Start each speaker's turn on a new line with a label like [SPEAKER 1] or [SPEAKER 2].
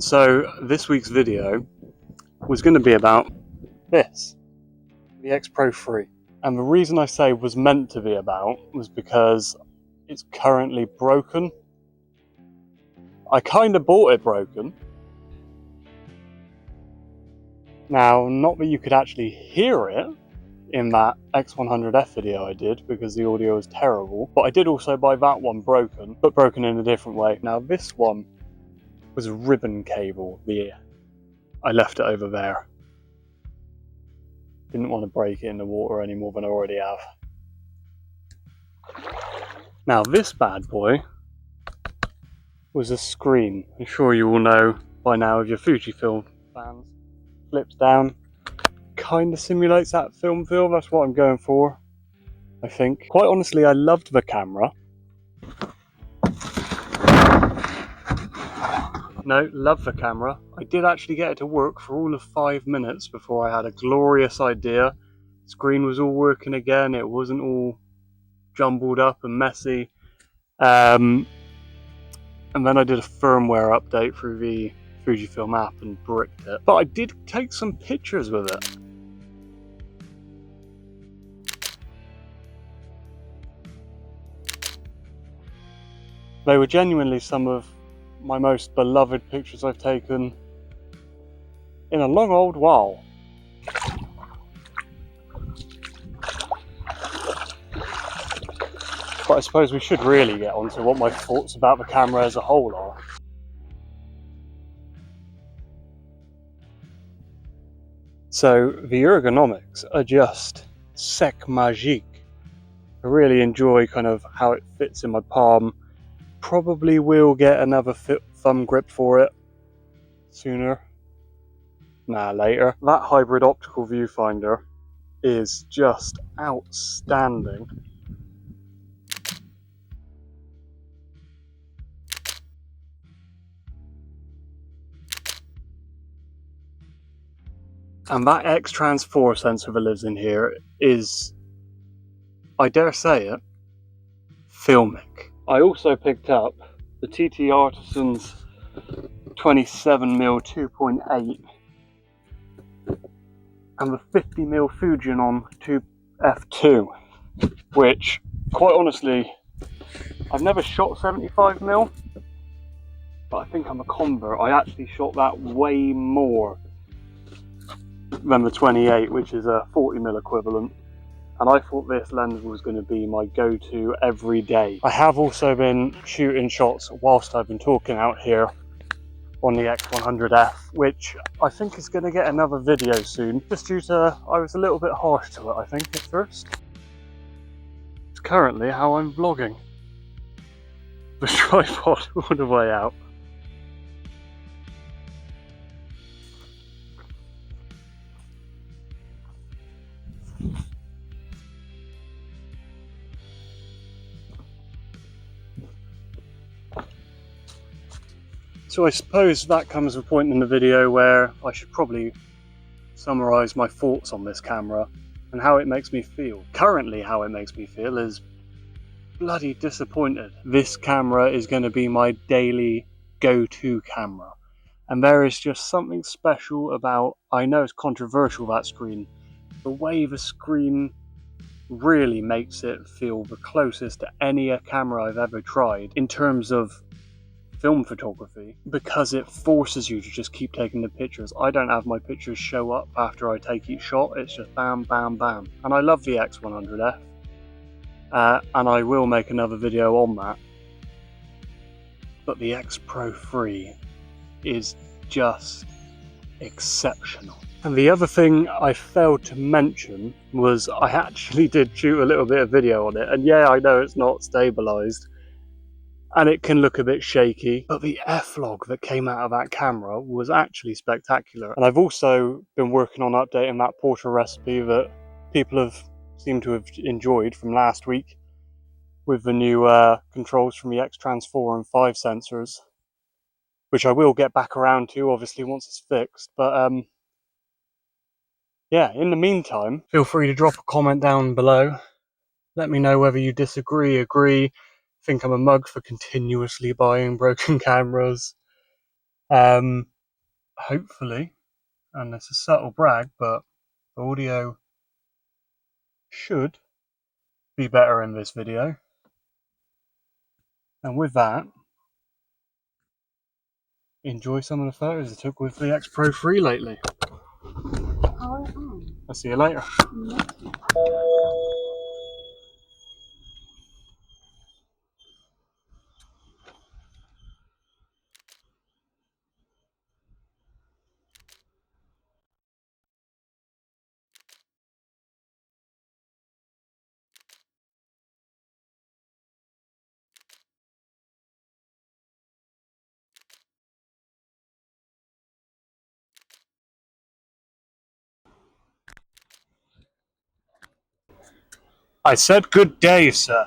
[SPEAKER 1] So this week's video was going to be about this, the X-Pro3. And the reason I say was meant to be about was because it's currently broken. I kind of bought it broken. Now, not that you could actually hear it in that X100F video I did because the audio is terrible, but I did also buy that one broken, but broken in a different way. Now this one was a ribbon cable. I left it over there. Didn't want to break it in the water any more than I already have. Now this bad boy was a screen. I'm sure you all know by now if you're Fujifilm fans. Flips down, kind of simulates that film feel. That's what I'm going for, I think. Quite honestly, I loved the camera. No, love the camera. I did actually get it to work for all of 5 minutes before I had a glorious idea. Screen was all working again. It wasn't all jumbled up and messy. And then I did a firmware update through the Fujifilm app and bricked it. But I did take some pictures with it. They were genuinely some of my most beloved pictures I've taken in a long old while. But I suppose we should really get on to what my thoughts about the camera as a whole are. So the ergonomics are just sec magique. I really enjoy kind of how it fits in my palm. Probably will get another thumb grip for it sooner. Nah, later. That hybrid optical viewfinder is just outstanding. And that X-Trans4 sensor that lives in here is, I dare say it, filmic. I also picked up the TT Artisans 27mm 2.8 and the 50mm Fujinon f2, which, quite honestly, I've never shot 75mm, but I think I'm a convert. I actually shot that way more than the 28, which is a 40mm equivalent. And I thought this lens was going to be my go-to every day. I have also been shooting shots whilst I've been talking out here on the X100F, which I think is going to get another video soon, just due to I was a little bit harsh to it, I think, at first. It's currently how I'm vlogging. The tripod all the way out. So I suppose that comes to a point in the video where I should probably summarise my thoughts on this camera and how it makes me feel. Currently how it makes me feel is bloody disappointed. This camera is going to be my daily go-to camera. And there is just something special about, I know it's controversial, that screen, the way the screen really makes it feel the closest to any camera I've ever tried in terms of film photography, because it forces you to just keep taking the pictures. I don't have my pictures show up after I take each shot. It's just bam, bam, bam. And I love the X100F, and I will make another video on that. But the X-Pro3 is just exceptional. And the other thing I failed to mention was I actually did shoot a little bit of video on it, and yeah, I know it's not stabilized and it can look a bit shaky, but the F-log that came out of that camera was actually spectacular. And I've also been working on updating that portrait recipe that people have seemed to have enjoyed from last week with the new controls from the X-Trans4 and 5 sensors, which I will get back around to obviously once it's fixed. But yeah, in the meantime, feel free to drop a comment down below. Let me know whether you disagree, agree, think I'm a mug for continuously buying broken cameras. Hopefully, and it's a subtle brag, but audio should be better in this video. And with that, enjoy some of the photos I took with the X-Pro3 lately. I'll see you later. I said good day, sir.